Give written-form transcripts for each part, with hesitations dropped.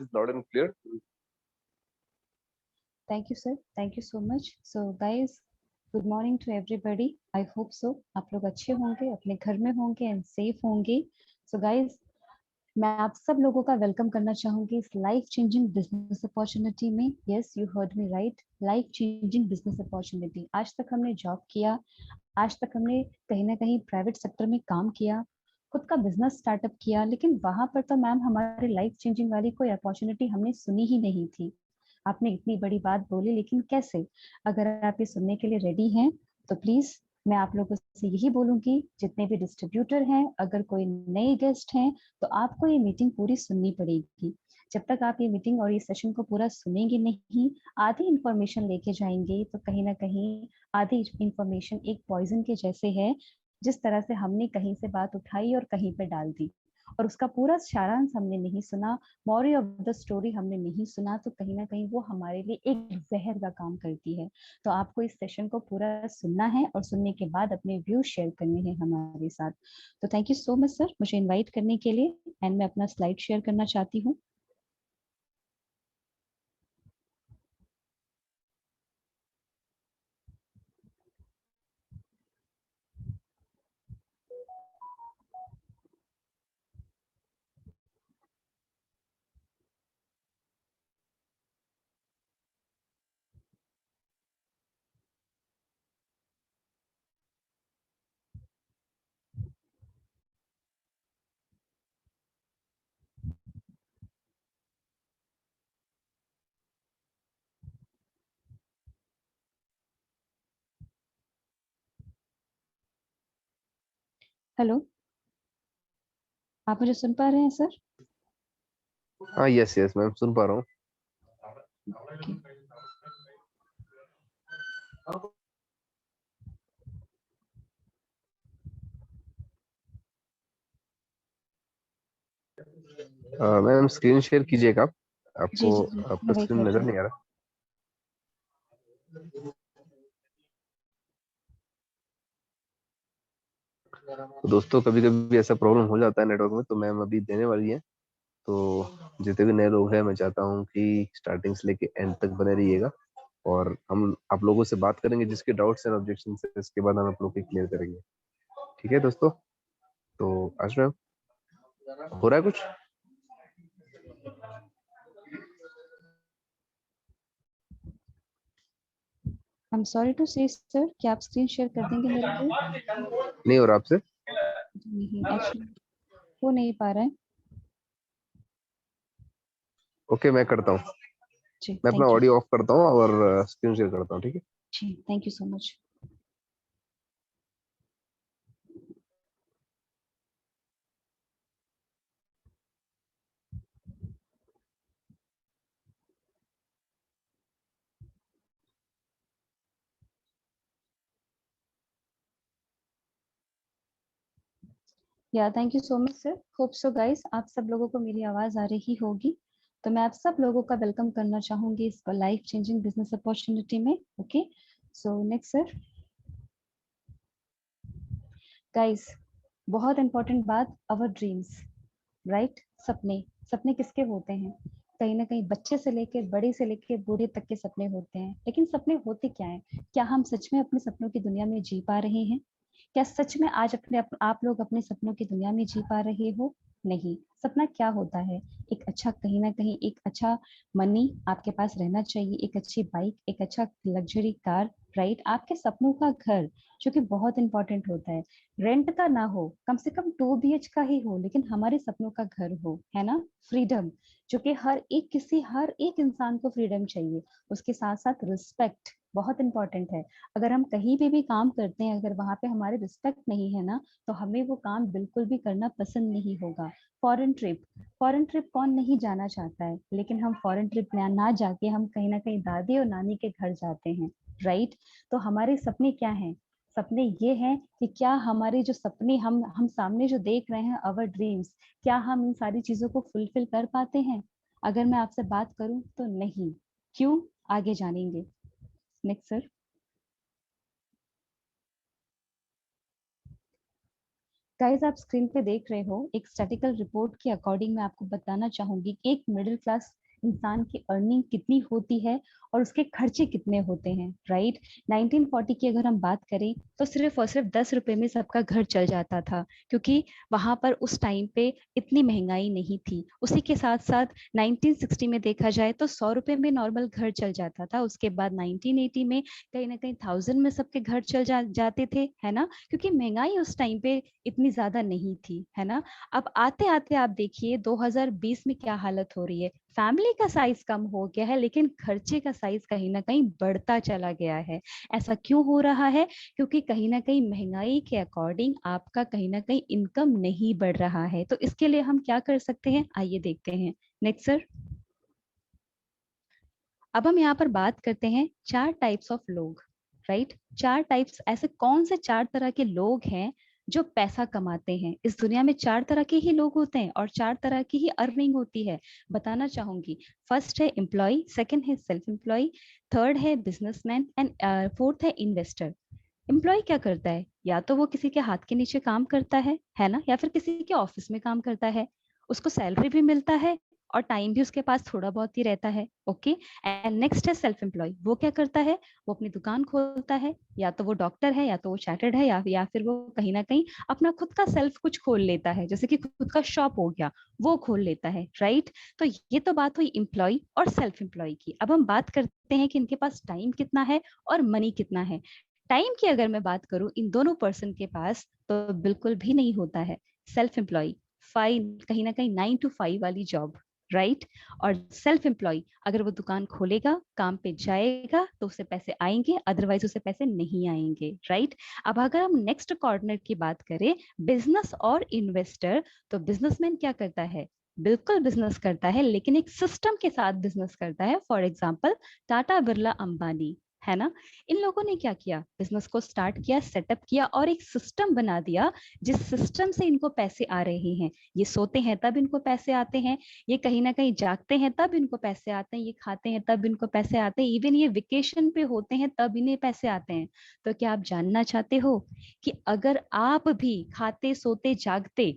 is loud and clear. Thank you, sir. Thank you so much. So, guys, good morning to everybody. I hope so. आप लोग अच्छे होंगे, अपने घर में होंगे and safe होंगे. So, guys, मैं आप सब लोगों का वेलकम करना चाहूंगी इस लाइफ चेंजिंग बिजनेस अपॉर्चुनिटी में. Yes, you heard me right. Life changing business opportunity. आज तक हमने जॉब किया, आज तक हमने कहीं ना कहीं प्राइवेट सेक्टर में काम किया, खुद का बिजनेस स्टार्टअप किया, लेकिन वहां पर तो मैम हमारे लाइफ चेंजिंग वाली कोई अपॉर्चुनिटी हमने सुनी ही नहीं थी. आपने इतनी बड़ी बात बोली, लेकिन कैसे? अगर आप ये सुनने के लिए रेडी हैं तो प्लीज मैं आप लोगों से यही बोलूंगी, जितने भी डिस्ट्रीब्यूटर हैं, अगर कोई नए गेस्ट हैं तो आपको ये मीटिंग पूरी सुननी पड़ेगी. जब तक आप ये मीटिंग और ये सेशन को पूरा सुनेंगे नहीं, आधी इंफॉर्मेशन लेके जाएंगे तो कहीं ना कहीं आधी इंफॉर्मेशन एक पॉइजन के जैसे है. जिस तरह से हमने कहीं से बात उठाई और कहीं पे डाल दी और उसका पूरा सारांश हमने नहीं सुना, मॉरल ऑफ द स्टोरी हमने नहीं सुना, तो कहीं ना कहीं वो हमारे लिए एक जहर का काम करती है. तो आपको इस सेशन को पूरा सुनना है और सुनने के बाद अपने व्यूज शेयर करने हैं हमारे साथ. तो thank you so much sir मुझे इनवाइट करने के लिए. एंड मैं अपना स्लाइड शेयर करना चाहती हूँ. हेलो, आप मुझे सुन पा रहे हैं सर? हाँ, यस यस मैम, सुन पा रहा हूँ. Okay. मैम स्क्रीन शेयर कीजिएगा आप. जी आपको जी जी, आपका मैं वही स्क्रीन कर नजर रही हूँ. नहीं आ रहा. तो दोस्तों, कभी कभी ऐसा प्रॉब्लम हो जाता है नेटवर्क में, तो मैम अभी देने वाली है. तो जितने भी नए लोग हैं, मैं चाहता हूँ कि स्टार्टिंग से लेके एंड तक बने रहिएगा. और हम आप लोगों से बात करेंगे, जिसके डाउट्स एंड ऑब्जेक्शन है इसके बाद हम आप लोग के क्लियर करेंगे. ठीक है दोस्तों? तो आज मैम हो रहा है कुछ? आई एम सॉरी टू से सर, क्या आप स्क्रीन शेयर कर देंगे मेरे लिए? नहीं हो रहा आपसे? नहीं, एक्चुअली हो नहीं पा रहा है. ओके, मैं करता हूँ. जी मैं अपना थैंक यू. ऑडियो ऑफ करता हूँ और स्क्रीन शेयर करता हूँ. ठीक है? जी थैंक यू सो मच. या thank you so much sir. Hope so guys आप सब लोगों को मेरी आवाज आ रही होगी. तो मैं आप सब लोगों का वेलकम करना चाहूंगी इस लाइफ चेंजिंग बिजनेस अपॉर्चुनिटी में. Okay, so next sir. Guys, बहुत इंपॉर्टेंट बात, अवर ड्रीम्स, राइट? सपने. सपने किसके होते हैं? कहीं ना कहीं बच्चे से लेके बड़े से लेके बूढ़े तक के सपने होते हैं, लेकिन सपने होते क्या हैं? क्या हम सच में अपने सपनों की दुनिया में जी पा रहे हैं? क्या सच में आज आप लोग अपने सपनों की दुनिया में जी पा रहे हो? नहीं. सपना क्या होता है? एक अच्छा, कहीं ना कहीं एक अच्छा मनी आपके पास रहना चाहिए, एक अच्छी बाइक, एक अच्छा लग्जरी कार, राइट? आपके सपनों का घर, जो कि बहुत इंपॉर्टेंट होता है. रेंट का ना हो, कम से कम 2 BH का ही हो, लेकिन हमारे सपनों का घर हो, है ना? फ्रीडम, जो कि हर एक इंसान को फ्रीडम चाहिए. उसके साथ साथ रिस्पेक्ट बहुत इंपॉर्टेंट है. अगर हम कहीं पे भी काम करते हैं, अगर वहां पे हमारे रिस्पेक्ट नहीं है ना, तो हमें वो काम बिल्कुल भी करना पसंद नहीं होगा. फॉरेन ट्रिप, फॉरेन ट्रिप कौन नहीं जाना चाहता है? लेकिन हम फॉरेन ट्रिप में ना जाके हम कहीं ना कहीं दादी और नानी के घर जाते हैं, राइट? तो हमारे सपने क्या हैं? सपने ये हैं कि क्या हमारे जो सपने हम सामने जो देख रहे हैं, अवर ड्रीम्स, क्या हम इन सारी चीजों को फुलफिल कर पाते हैं? अगर मैं आपसे बात करूं तो नहीं. क्यों? आगे जानेंगे. Next sir. गाइस आप स्क्रीन पे देख रहे हो एक स्टैटिकल रिपोर्ट के अकॉर्डिंग मैं आपको बताना चाहूंगी कि एक मिडिल क्लास इंसान की अर्निंग कितनी होती है और उसके खर्चे कितने होते हैं, राइट। 1940 की अगर हम बात करें तो सिर्फ और सिर्फ 10 रुपए में सबका घर चल जाता था, क्योंकि वहां पर उस टाइम पे इतनी महंगाई नहीं थी। उसी के साथ साथ 1960 में देखा जाए तो 100 रुपए में नॉर्मल घर चल जाता था। उसके बाद 1980 में कहीं ना कहीं 1000 में सबके घर चल जाते थे, है ना, क्योंकि महंगाई उस टाइम पे इतनी ज्यादा नहीं थी, है ना। अब आते आते आप देखिए 2020 में क्या हालत हो रही है। फैमिली का साइज कम हो गया है लेकिन खर्चे का साइज कहीं ना कहीं बढ़ता चला गया है। ऐसा क्यों हो रहा है? क्योंकि कहीं ना कहीं महंगाई के अकॉर्डिंग आपका कहीं ना कहीं इनकम नहीं बढ़ रहा है। तो इसके लिए हम क्या कर सकते हैं, आइए देखते हैं। Next sir. अब हम यहाँ पर बात करते हैं 4 टाइप्स ऑफ लोग, राइट। 4 टाइप्स, ऐसे कौन से 4 तरह के लोग हैं जो पैसा कमाते हैं? इस दुनिया में 4 तरह के ही लोग होते हैं और 4 तरह की ही अर्निंग होती है, बताना चाहूंगी। फर्स्ट है एम्प्लॉय, सेकंड है सेल्फ एम्प्लॉय, थर्ड है बिजनेसमैन एंड फोर्थ है इन्वेस्टर। एम्प्लॉय क्या करता है? या तो वो किसी के हाथ के नीचे काम करता है ना, या फिर किसी के ऑफिस में काम करता है। उसको सैलरी भी मिलता है और टाइम भी उसके पास थोड़ा बहुत ही रहता है, ओके। एंड नेक्स्ट है सेल्फ एम्प्लॉय। वो क्या करता है? वो अपनी दुकान खोलता है, या तो वो डॉक्टर है, या तो वो चार्टर्ड है, या फिर वो कहीं ना कहीं अपना खुद का सेल्फ कुछ खोल लेता है, जैसे कि खुद का शॉप हो गया, वो खोल लेता है, राइट। तो ये तो बात हुई एम्प्लॉय और सेल्फ एम्प्लॉय की। अब हम बात करते हैं कि इनके पास टाइम कितना है और मनी कितना है। टाइम की अगर मैं बात करूं इन दोनों पर्सन के पास, तो बिल्कुल भी नहीं होता है। सेल्फ एम्प्लॉय फाइन, कहीं ना कहीं 9 to 5 वाली जॉब, राइट। और सेल्फ एम्प्लॉय अगर वो दुकान खोलेगा, काम पे जाएगा, तो उसे पैसे आएंगे, अदरवाइज उसे पैसे नहीं आएंगे, राइट। अब अगर हम नेक्स्ट कॉर्नर की बात करें, बिजनेस और इन्वेस्टर, तो बिजनेसमैन क्या करता है? बिल्कुल बिजनेस करता है लेकिन एक सिस्टम के साथ बिजनेस करता है। फॉर एग्जाम्पल टाटा बिरला अंबानी, है ना। इन लोगों ने क्या किया? बिजनेस को स्टार्ट किया, सेटअप किया और एक सिस्टम बना दिया जिस सिस्टम से इनको पैसे आ रहे हैं। ये सोते हैं तब इनको पैसे आते हैं, ये कहीं ना कहीं जागते हैं तब इनको पैसे आते हैं, ये खाते हैं तब इनको पैसे आते हैं, इवन ये वेकेशन पे होते हैं तब इन्हें पैसे आते हैं। तो क्या आप जानना चाहते हो कि अगर आप भी खाते सोते जागते,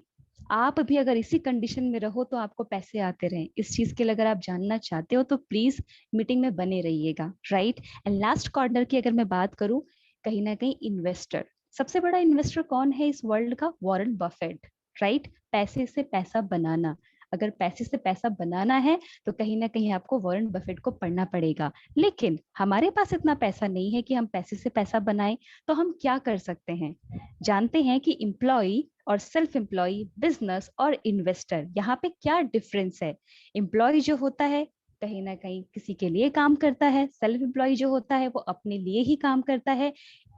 आप भी अगर इसी कंडीशन में रहो तो आपको पैसे आते रहे? इस चीज के लिए अगर आप जानना चाहते हो तो प्लीज मीटिंग में बने रहिएगा, राइट। एंड लास्ट कॉर्नर की अगर मैं बात करूं, कहीं ना कहीं इन्वेस्टर। सबसे बड़ा इन्वेस्टर कौन है इस वर्ल्ड का? Warren Buffett, right. पैसे से पैसा बनाना, अगर पैसे से पैसा बनाना है तो कहीं ना कहीं आपको वॉरेन बफेट को पढ़ना पड़ेगा। लेकिन हमारे पास इतना पैसा नहीं है कि हम पैसे से पैसा बनाएं। तो हम क्या कर सकते हैं? जानते हैं कि एम्प्लॉय और सेल्फ एम्प्लॉय, बिजनेस और इन्वेस्टर, यहाँ पे क्या डिफरेंस है। एम्प्लॉय जो होता है कहीं ना कहीं किसी के लिए काम करता है, सेल्फ एम्प्लॉय जो होता है वो अपने लिए ही काम करता है।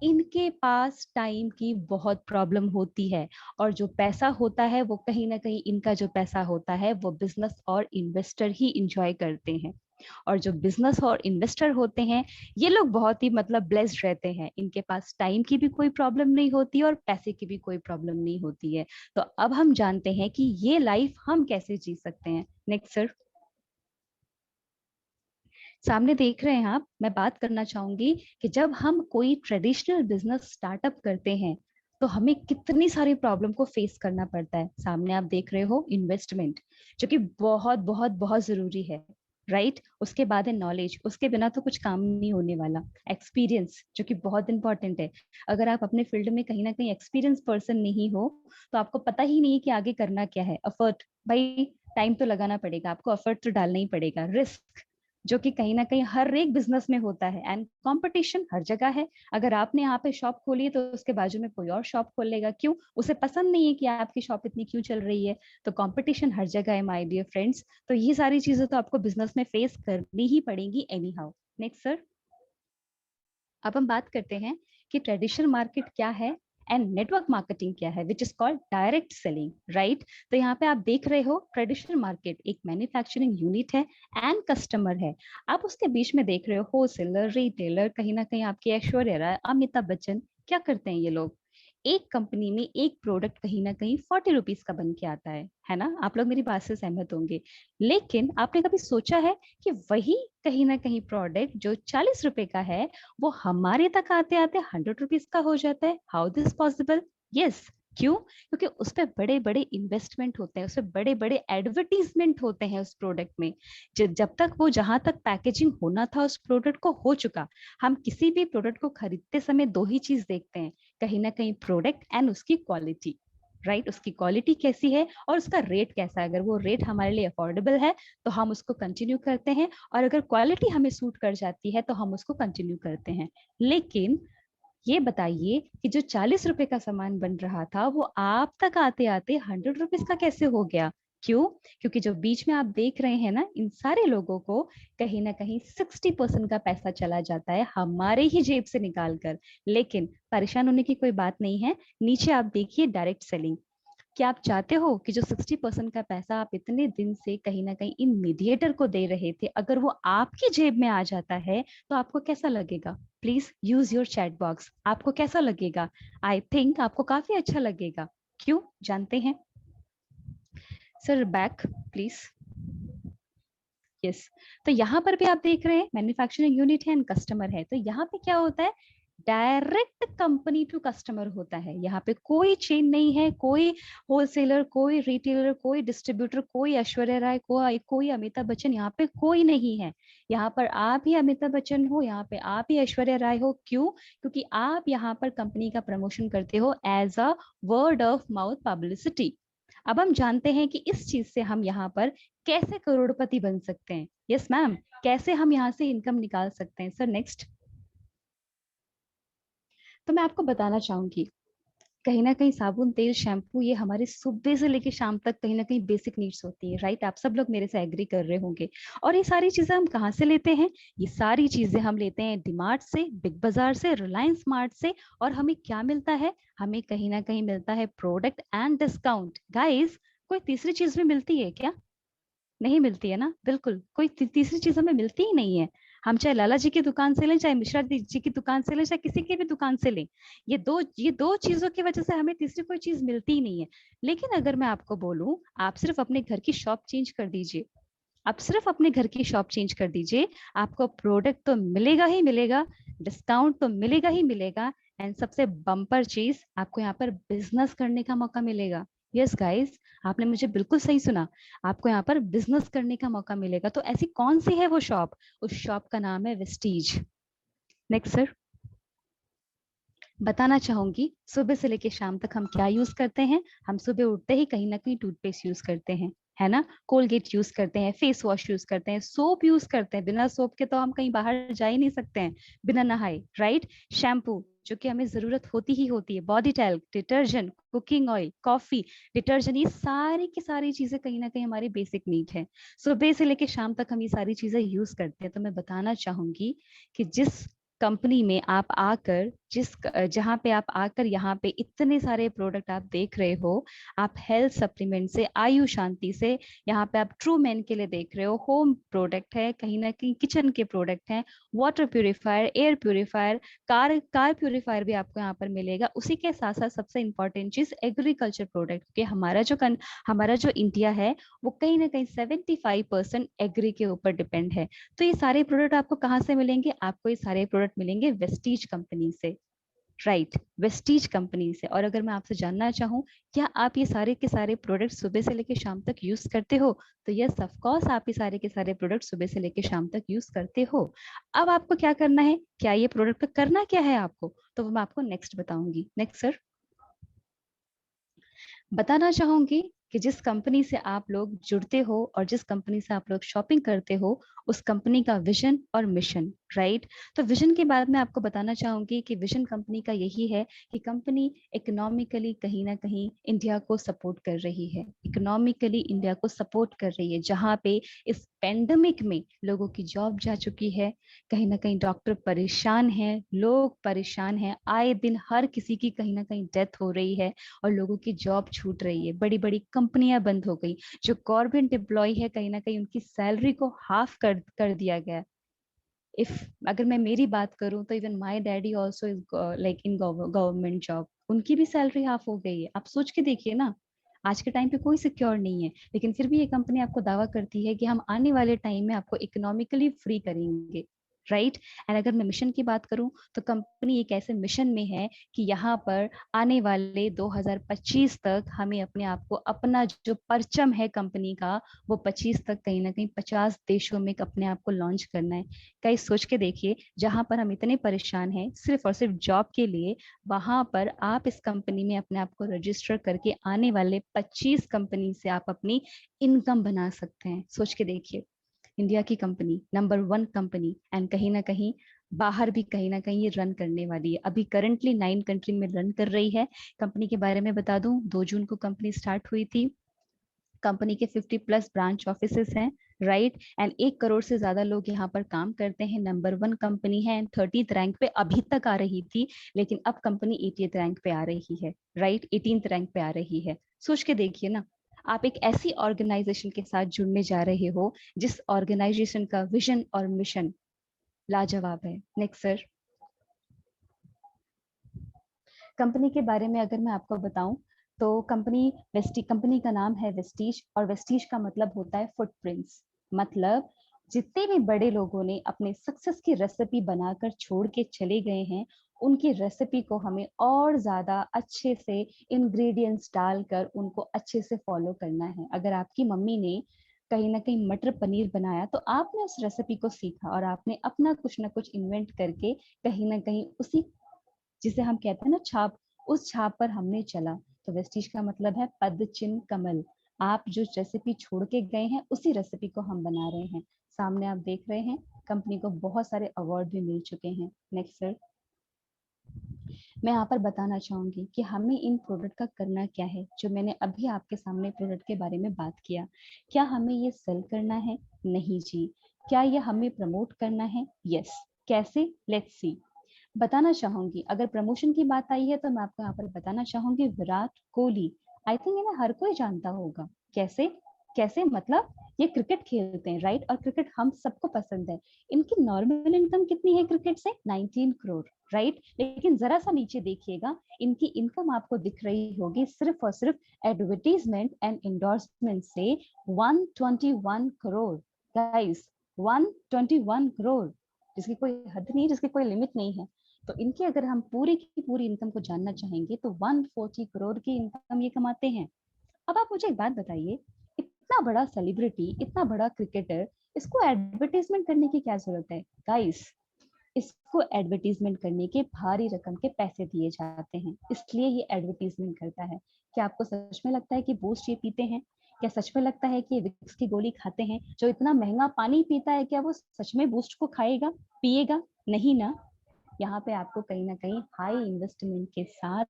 इनके पास टाइम की बहुत प्रॉब्लम होती है, और जो पैसा होता है वो कहीं ना कहीं, इनका जो पैसा होता है वो बिजनेस और इन्वेस्टर ही इंजॉय करते हैं। और जो बिजनेस और इन्वेस्टर होते हैं, ये लोग बहुत ही मतलब ब्लेस्ड रहते हैं, इनके पास टाइम की भी कोई प्रॉब्लम नहीं होती और पैसे की भी कोई प्रॉब्लम नहीं होती है। तो अब हम जानते हैं कि ये लाइफ हम कैसे जी सकते हैं। Next sir. सामने देख रहे हैं आप, मैं बात करना चाहूंगी कि जब हम कोई ट्रेडिशनल बिजनेस स्टार्टअप करते हैं तो हमें कितनी सारी प्रॉब्लम को फेस करना पड़ता है। सामने आप देख रहे हो इन्वेस्टमेंट, जो कि बहुत बहुत बहुत जरूरी है, राइट। उसके बाद है नॉलेज, उसके बिना तो कुछ काम नहीं होने वाला। एक्सपीरियंस, जो कि बहुत इंपॉर्टेंट है। अगर आप अपने फील्ड में कहीं ना कहीं एक्सपीरियंस पर्सन नहीं हो तो आपको पता ही नहीं कि आगे करना क्या है। एफर्ट, भाई टाइम तो लगाना पड़ेगा आपको, एफर्ट तो डालना ही पड़ेगा। रिस्क, जो कि कहीं ना कहीं हर एक बिजनेस में होता है। एंड कंपटीशन हर जगह है। अगर आपने यहाँ पे शॉप खोली है तो उसके बाजू में कोई और शॉप खोल लेगा, क्यों? उसे पसंद नहीं है कि आपकी शॉप इतनी क्यों चल रही है। तो कंपटीशन हर जगह है माय डियर फ्रेंड्स। तो ये सारी चीजें तो आपको बिजनेस में फेस करनी ही पड़ेगी एनी हाउ। Next sir. अब हम बात करते हैं कि ट्रेडिशनल मार्केट क्या है एंड नेटवर्क मार्केटिंग क्या है, which is called direct selling, right. तो यहाँ पे आप देख रहे हो ट्रेडिशनल मार्केट एक मैन्युफैक्चरिंग यूनिट है एंड कस्टमर है। आप उसके बीच में देख रहे हो होलसेलर, रिटेलर, कहीं ना कहीं आपके ऐश्वर्या राय, अमिताभ बच्चन। क्या करते हैं ये लोग? एक कंपनी में एक प्रोडक्ट कहीं ना कहीं 40 रुपीज का बन के आता है ना। आप लोग मेरी बात से सहमत होंगे। लेकिन आपने कभी सोचा है कि वही कहीं ना कहीं प्रोडक्ट जो 40 रुपए का है वो हमारे तक आते आते 100 रुपीज का हो जाता है? How this possible? यस। क्यों? क्योंकि उस पे बड़े बड़े इन्वेस्टमेंट होते हैं, उस पे बड़े बड़े एडवर्टीजमेंट होते हैं उस प्रोडक्ट में। जब तक वो, जहां तक पैकेजिंग होना था उस प्रोडक्ट को हो चुका। हम किसी भी प्रोडक्ट को खरीदते समय दो ही चीज देखते हैं, कहीं ना कहीं प्रोडक्ट एंड उसकी क्वालिटी। राइट, उसकी क्वालिटी कैसी है और उसका रेट कैसा है। अगर वो रेट हमारे लिए अफोर्डेबल है तो हम उसको कंटिन्यू करते हैं, और अगर क्वालिटी हमें सूट कर जाती है तो हम उसको कंटिन्यू करते हैं। लेकिन ये बताइए कि जो 40 रुपए का सामान बन रहा था वो आप तक आते आते 100 रुपीज का कैसे हो गया? क्यों? क्योंकि जो बीच में आप देख रहे हैं ना, इन सारे लोगों को कहीं ना कहीं 60% का पैसा चला जाता है हमारे ही जेब से निकाल कर। लेकिन परेशान होने की कोई बात नहीं है। नीचे आप देखिए डायरेक्ट सेलिंग। क्या आप चाहते हो कि जो 60% का पैसा आप इतने दिन से कहीं ना कहीं इन मीडिएटर को दे रहे थे, अगर वो आपकी जेब में आ जाता है तो आपको कैसा लगेगा? Please use your chat box. आपको कैसा लगेगा? आई थिंक आपको काफी अच्छा लगेगा। क्यों, जानते हैं? Sir back please. यस। तो यहाँ पर भी आप देख रहे हैं मैन्युफैक्चरिंग यूनिट है एंड कस्टमर है। तो यहाँ पे क्या होता है? डायरेक्ट कंपनी टू कस्टमर होता है। यहाँ पे कोई चेन नहीं है, कोई होलसेलर, कोई रिटेलर, कोई डिस्ट्रीब्यूटर, कोई ऐश्वर्या राय, कोई अमिताभ बच्चन, यहाँ पे कोई नहीं है। यहाँ पर आप ही अमिताभ बच्चन हो, यहाँ पे आप ही ऐश्वर्या राय हो। क्यों? क्योंकि आप यहाँ पर कंपनी का प्रमोशन करते हो as a word of mouth publicity. अब हम जानते हैं कि इस चीज से हम यहाँ पर कैसे करोड़पति बन सकते हैं। यस मैम, कैसे हम यहाँ से इनकम निकाल सकते हैं? Sir next. तो मैं आपको बताना चाहूंगी, कहीं ना कहीं साबुन, तेल, शैम्पू, ये हमारे सुबह से लेके शाम तक कहीं ना कहीं बेसिक नीड्स होती है। राइट, आप सब लोग मेरे से एग्री कर रहे होंगे। और ये सारी चीजें हम कहाँ से लेते हैं? ये सारी चीजें हम लेते हैं डीमार्ट से, बिग बाजार से, रिलायंस स्मार्ट से। और हमें क्या मिलता है? हमें कहीं ना कहीं मिलता है प्रोडक्ट एंड डिस्काउंट। गाइस, कोई तीसरी चीज भी मिलती है क्या? नहीं मिलती है ना, बिल्कुल कोई तीसरी चीज हमें मिलती ही नहीं है। हम चाहे लाला जी की दुकान से लें, चाहे मिश्रा जी की दुकान से लें, चाहे किसी की भी दुकान से लें, ये दो चीजों की वजह से हमें तीसरी कोई चीज मिलती ही नहीं है। लेकिन अगर मैं आपको बोलूं, आप सिर्फ अपने घर की शॉप चेंज कर दीजिए, आप सिर्फ अपने घर की शॉप चेंज कर दीजिए, आपको प्रोडक्ट तो मिलेगा ही मिलेगा, डिस्काउंट तो मिलेगा ही मिलेगा, एंड सबसे बम्पर चीज, आपको यहाँ पर बिजनेस करने का मौका मिलेगा। यस गाइस, आपने मुझे बिल्कुल सही सुना। आपको यहाँ पर बिजनेस करने का मौका मिलेगा। तो ऐसी कौन सी है वो शॉप? उस शॉप का नाम है वेस्टीज। Next sir. बताना चाहूंगी, सुबह से लेके शाम तक हम क्या यूज करते हैं? हम सुबह उठते ही कहीं ना कहीं टूथपेस्ट यूज करते हैं, है ना? कोलगेट यूज करते हैं, फेस वॉश यूज करते हैं, सोप यूज करते हैं। बिना सोप के तो हम कहीं बाहर जा ही नहीं सकते हैं, बिना नहाए। राइट, शैम्पू जो कि हमें जरूरत होती ही होती है, body talc, detergent, cooking oil, coffee, detergent, ये सारी की सारी चीजें कहीं ना कहीं हमारी बेसिक नीड है। सुबह से लेके शाम तक हम ये सारी चीजें यूज करते हैं। तो मैं बताना चाहूंगी कि जिस कंपनी में आप आकर, जहां पे आप आकर यहाँ पे इतने सारे प्रोडक्ट आप देख रहे हो, आप हेल्थ सप्लीमेंट से, आयु शांति से, यहाँ पे आप ट्रू मेन के लिए देख रहे हो, होम प्रोडक्ट है, कहीं ना कहीं किचन के प्रोडक्ट हैं, water purifier, air purifier, car purifier भी आपको यहाँ पर मिलेगा। उसी के साथ साथ सबसे इंपॉर्टेंट चीज एग्रीकल्चर प्रोडक्ट, क्योंकि हमारा जो इंडिया है वो कहीं ना कहीं 75% एग्री के ऊपर डिपेंड है। तो ये सारे प्रोडक्ट आपको कहाँ से मिलेंगे? आपको ये सारे प्रोडक्ट मिलेंगे वेस्टीज कंपनी से। राइट, वेस्टीज कंपनी से। और अगर मैं आपसे जानना चाहूँ, क्या आप ये सारे के सारे प्रोडक्ट सुबह से लेकर शाम तक यूज करते हो? तो यस, ऑफ कोर्स आप ये सारे के सारे प्रोडक्ट सुबह से लेकर शाम तक यूज करते हो। अब आपको क्या करना है? क्या ये प्रोडक्ट करना क्या है आपको? तो वो मैं आपको नेक्स्ट बताऊंगी। Next sir. बताना चाहूंगी कि जिस कंपनी से आप लोग जुड़ते हो और जिस कंपनी से आप लोग शॉपिंग करते हो, उस कंपनी का विजन और मिशन। राइट, तो विजन के बाद में आपको बताना चाहूंगी कि विजन कंपनी का यही है कि कंपनी इकोनॉमिकली कहीं ना कहीं इंडिया को सपोर्ट कर रही है, इकोनॉमिकली इंडिया को सपोर्ट कर रही है। जहाँ पे इस पेंडेमिक में लोगों की जॉब जा चुकी है, कहीं ना कहीं डॉक्टर परेशान हैं, लोग परेशान हैं, आए दिन हर किसी की कहीं ना कहीं डेथ हो रही है और लोगों की जॉब छूट रही है, बड़ी बड़ी कंपनियां बंद हो गई, जो गवर्नमेंट एम्प्लॉय है कहीं ना कहीं उनकी सैलरी को हाफ कर दिया गया। इफ अगर मैं मेरी बात करूं तो even my daddy also is like in government job, उनकी भी सैलरी हाफ हो गई है। आप सोच के देखिए ना, आज के टाइम पे कोई सिक्योर नहीं है, लेकिन फिर भी ये कंपनी आपको दावा करती है कि हम आने वाले टाइम में आपको इकोनॉमिकली फ्री करेंगे। राइट। एंड अगर मैं मिशन की बात करूं तो कंपनी एक ऐसे मिशन में है कि यहाँ पर आने वाले 2025 तक हमें अपने आप को, अपना जो परचम है कंपनी का, वो 25 तक कहीं ना कहीं 50 देशों में अपने आप को लॉन्च करना है। कहीं सोच के देखिए, जहां पर हम इतने परेशान हैं सिर्फ और सिर्फ जॉब के लिए, वहां पर आप इस कंपनी में अपने आप को रजिस्टर करके आने वाले 25 कंपनी से आप अपनी इनकम बना सकते हैं। सोच के देखिए, इंडिया की कंपनी, नंबर 1 कंपनी, एंड कहीं ना कहीं बाहर भी कहीं ना कहीं ये रन करने वाली है। अभी करंटली 9 कंट्री में रन कर रही है। कंपनी के बारे में बता दूं, 2 जून को कंपनी स्टार्ट हुई थी। कंपनी के 50 प्लस ब्रांच ऑफिसेस हैं, राइट। एंड 1 करोड़ से ज्यादा लोग यहाँ पर काम करते हैं। नंबर 1 कंपनी है एंड 30th रैंक पे अभी तक आ रही थी, लेकिन अब कंपनी 80th रैंक पे आ रही है, राइट। 18th रैंक पे आ रही है। सोच के देखिए ना, आप एक ऐसी ऑर्गेनाइजेशन के साथ जुड़ने जा रहे हो जिस ऑर्गेनाइजेशन का विजन और मिशन लाजवाब है। Next sir. कंपनी के बारे में अगर मैं आपको बताऊं तो कंपनी का नाम है वेस्टीज, और वेस्टीज का मतलब होता है फुटप्रिंट्स। मतलब जितने भी बड़े लोगों ने अपने सक्सेस की रेसिपी बनाकर छोड़ के चले गए हैं, उनकी रेसिपी को हमें और ज्यादा अच्छे से इंग्रेडिएंट्स डालकर उनको अच्छे से फॉलो करना है। अगर आपकी मम्मी ने कहीं ना कहीं मटर पनीर बनाया तो आपने उस रेसिपी को सीखा और आपने अपना कुछ ना कुछ इन्वेंट करके कहीं ना कहीं उसी, जिसे हम कहते हैं ना छाप, उस छाप पर हमने चला। तो वेस्टीज का मतलब है पद चिन्ह कमल। आप जो रेसिपी छोड़ के गए हैं उसी रेसिपी को हम बना रहे हैं। सामने आप देख रहे हैं, कंपनी को बहुत सारे अवार्ड भी मिल चुके हैं। Next sir. मैं यहाँ पर बताना चाहूंगी कि हमें इन प्रोडक्ट का करना क्या है। जो मैंने अभी आपके सामने प्रोडक्ट के बारे में बात किया, क्या हमें ये सेल करना है? नहीं जी। क्या ये हमें प्रमोट करना है? यस। कैसे? लेट्स सी। बताना चाहूंगी, अगर प्रमोशन की बात आई है तो मैं आपको यहाँ पर बताना चाहूंगी, विराट कोहली, आई थिंक इन्हें हर कोई जानता होगा। कैसे? कैसे मतलब, ये क्रिकेट खेलते हैं, राइट। और क्रिकेट हम सबको पसंद है। इनकी नॉर्मल इनकम कितनी है क्रिकेट से? 19 करोड़, राइट। लेकिन जरा सा नीचे देखिएगा, इनकी इनकम आपको दिख रही होगी सिर्फ और सिर्फ एडवर्टीजमेंट एंड इंडोर्समेंट से 121 करोड़। गाइस, 121 करोड़, जिसकी कोई हद नहीं, जिसकी कोई लिमिट नहीं है। तो इनकी अगर हम पूरी की पूरी इनकम को जानना चाहेंगे तो 140 करोड़ की इनकम ये कमाते हैं। अब आप मुझे एक बात बताइए, इतना बड़ा सेलिब्रिटी, इतना बड़ा क्रिकेटर, इसको एडवर्टीजमेंट करने की क्या जरूरत है? गाइस, इसको एडवर्टीजमेंट करने के भारी रकम के पैसे दिए जाते हैं, इसलिए ये एडवर्टीजमेंट करता है। क्या आपको सच में लगता है कि बूस्ट ये पीते हैं? क्या सच में लगता है कि ये विक्स की गोली खाते हैं? जो इतना महंगा पानी पीता है, क्या वो सच में बूस्ट को खाएगा, पिएगा? नहीं ना। यहाँ पे आपको कहीं ना कहीं हाई इन्वेस्टमेंट के साथ,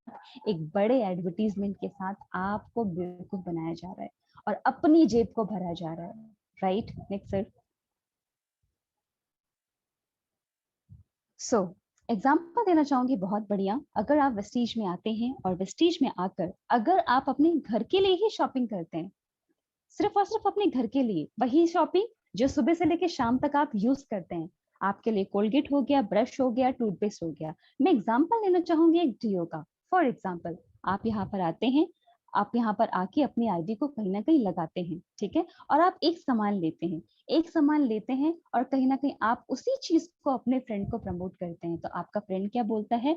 एक बड़े एडवर्टीजमेंट के साथ आपको बेवकूफ बनाया जा रहा है और अपनी जेब को भरा जा रहा है, right. Next sir. So example देना चाहूंगी बहुत बढ़िया। अगर आप वेस्टीज में आते हैं और वेस्टीज में आकर अगर आप अपने घर के लिए ही शॉपिंग करते हैं, सिर्फ और सिर्फ अपने घर के लिए, वही शॉपिंग जो सुबह से लेकर शाम तक आप यूज करते हैं, आपके लिए कोलगेट हो गया, ब्रश हो गया, टूथपेस्ट हो गया। मैं एग्जाम्पल लेना चाहूंगी एक डिओ का। फॉर एग्जाम्पल, आप यहाँ पर आते हैं, आप यहाँ पर आके अपनी आईडी को कहीं ना कहीं लगाते हैं, ठीक है, और आप एक सामान लेते हैं, एक सामान लेते हैं और कहीं ना कहीं आप उसी चीज को अपने फ्रेंड को प्रमोट करते हैं। तो आपका फ्रेंड क्या बोलता है?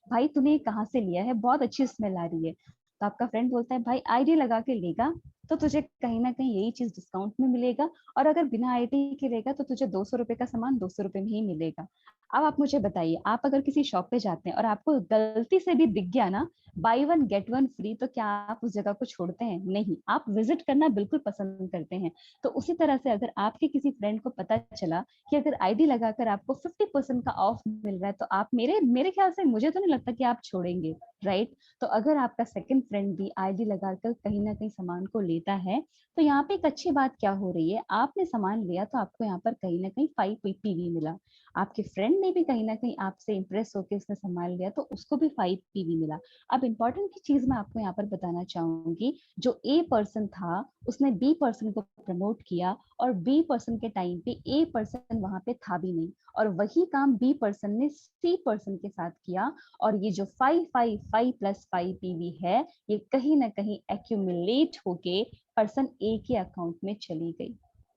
भाई तूने कहाँ से लिया है, बहुत अच्छी स्मेल आ रही है। तो आपका फ्रेंड बोलता है भाई आईडी लगा के लेगा तो तुझे कहीं ना कहीं यही चीज डिस्काउंट में मिलेगा, और अगर बिना आईडी के लेगा तो तुझे 200 रुपए का सामान 200 रुपए में ही मिलेगा। अब आप मुझे बताइए, आप अगर किसी शॉप पे जाते हैं और आपको गलती से भी दिख गया ना by one get one free, तो क्या आप उस जगह को छोड़ते हैं? नहीं, आप विजिट करना बिल्कुल पसंद करते हैं। तो उसी तरह से अगर आपके किसी फ्रेंड को पता चला कि अगर आईडी लगाकर आपको 50% का ऑफ मिल रहा है, तो आप, मेरे मेरे ख्याल से, मुझे तो नहीं लगता कि आप छोड़ेंगे, राइट। तो अगर आपका सेकंड फ्रेंड भी आईडी लगाकर कहीं ना कहीं सामान को लेता है, तो यहाँ पे एक अच्छी बात क्या हो रही है, आपने सामान लिया तो आपको यहाँ पर कहीं ना कहीं 5 पीवी मिला। आपके फ्रेंड ने भी कहीं ना कहीं आपसे इंप्रेस होकर उसने सामान लिया तो उसको भी 5 पीवी मिला। अब इंपॉर्टेंट की चीज मैं आपको यहाँ पर बताना चाहूंगी, जो ए पर्सन था उसने बी पर्सन को प्रमोट किया, और बी पर्सन के टाइम पे ए पर्सन वहां पे था भी नहीं, और वही काम बी पर्सन ने सी पर्सन के साथ किया। और ये जो 5 + 5 पीवी है, ये कहीं ना कहीं एक्यूमुलेट होके पर्सन ए के अकाउंट में चली गई।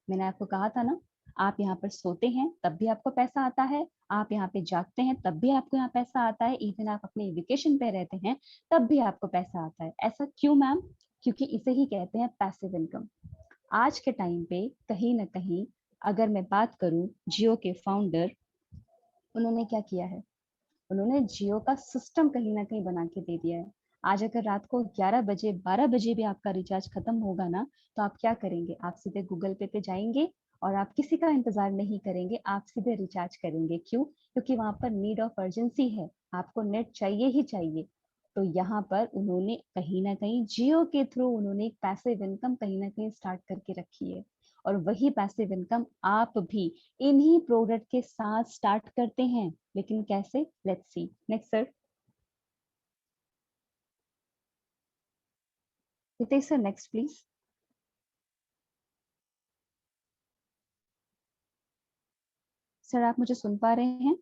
मैंने आपको कहा था ना, आप यहाँ पर सोते हैं तब भी आपको पैसा आता है, आप यहाँ पे जागते हैं तब भी आपको यहाँ पैसा आता है, इवन आप अपने वेकेशन पे रहते हैं तब भी आपको पैसा आता है। ऐसा क्यों मैम? क्योंकि इसे ही कहते हैं पैसिव इनकम। आज के टाइम पे कहीं ना कहीं अगर मैं बात करूं, जियो के फाउंडर, उन्होंने क्या किया है, उन्होंने जियो का सिस्टम कहीं ना कहीं बना के दे दिया है। आज अगर रात को 11 बजे 12 बजे भी आपका रिचार्ज खत्म होगा ना, तो आप क्या करेंगे? आप सीधे गूगल पे जाएंगे और आप किसी का इंतजार नहीं करेंगे, आप सीधे रिचार्ज करेंगे। क्यों? क्योंकि वहां पर नीड ऑफ अर्जेंसी है, आपको नेट चाहिए ही चाहिए। तो यहाँ पर उन्होंने कहीं ना कहीं जियो के थ्रू उन्होंने एक पैसिव इनकम कहीं ना कहीं स्टार्ट करके रखी है। और वही पैसिव इनकम आप भी इन्हीं प्रोडक्ट के साथ स्टार्ट करते हैं। लेकिन कैसे? Let's see. Next sir. Ritesh sir next please. Sir आप मुझे सुन पा रहे हैं?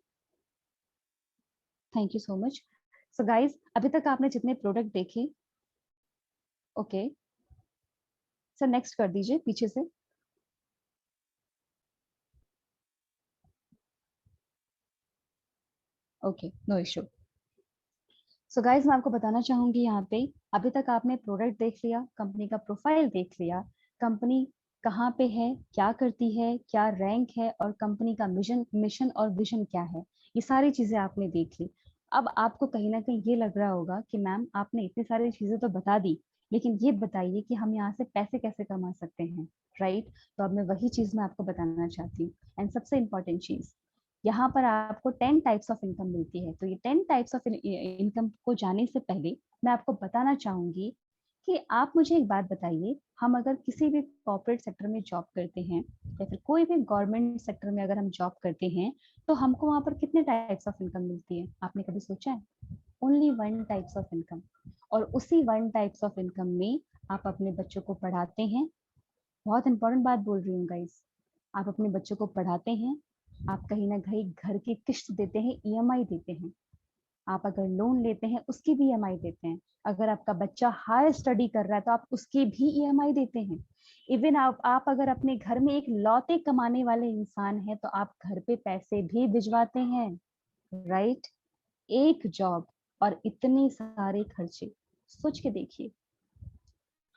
Thank you so much. So guys, अभी तक आपने जितने प्रोडक्ट देखे, ओके सर नेक्स्ट कर दीजिए पीछे से। Okay, no issue. So guys, मैं आपको बताना चाहूंगी यहाँ पे, अभी तक आपने प्रोडक्ट देख लिया, कंपनी का प्रोफाइल देख लिया, कंपनी कहाँ पे है, क्या करती है, क्या रैंक है, और कंपनी का मिशन और विजन क्या है, ये सारी चीजें आपने देख ली। अब आपको कहीं ना कहीं ये लग रहा होगा कि मैम आपने इतनी सारी चीजें तो बता दी, लेकिन ये बताइए कि हम यहाँ से पैसे कैसे कमा सकते हैं, राइट? तो अब मैं वही चीज मैं आपको बताना चाहती हूँ। एंड सबसे इम्पोर्टेंट चीज, यहाँ पर आपको 10 टाइप्स ऑफ इनकम मिलती है। तो ये 10 टाइप्स ऑफ इनकम को जानने से पहले मैं आपको बताना चाहूंगी कि आप मुझे एक बात बताइए, हम अगर किसी भी कॉर्पोरेट सेक्टर में जॉब करते हैं या फिर कोई भी गवर्नमेंट सेक्टर में अगर हम जॉब करते हैं, तो हमको वहां पर कितने टाइप्स ऑफ इनकम मिलती है? आपने कभी सोचा है? Only one types of income. और उसी वन टाइप्स ऑफ इनकम में आप अपने बच्चों को पढ़ाते हैं। बहुत इंपॉर्टेंट बात बोल रही हूँ गाइस, आप अपने बच्चों को पढ़ाते हैं, आप कहीं ना कहीं घर की किस्त देते हैं, ईएमआई देते हैं, आप अगर लोन लेते हैं उसकी भी ईएमआई देते हैं, अगर आपका बच्चा हायर स्टडी कर रहा है तो आप उसकी भी ईएमआई देते हैं। इवन आप अगर अपने घर में एक लौते कमाने वाले इंसान हैं तो आप घर पे पैसे भी भिजवाते हैं, राइट? एक जॉब और इतने सारे खर्चे, सोच के देखिए,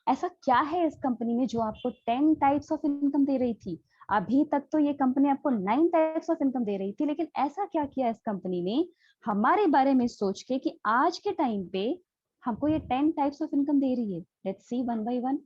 ऐसा क्या है इस कंपनी में जो आपको 10 टाइप्स ऑफ इनकम दे रही थी? अभी तक तो ये कंपनी आपको 9 टाइप्स ऑफ इनकम दे रही थी, लेकिन ऐसा क्या किया इस कंपनी ने हमारे बारे में सोच के कि आज के टाइम पे हमको ये 10 टाइप्स ऑफ इनकम दे रही है? Let's see one by one.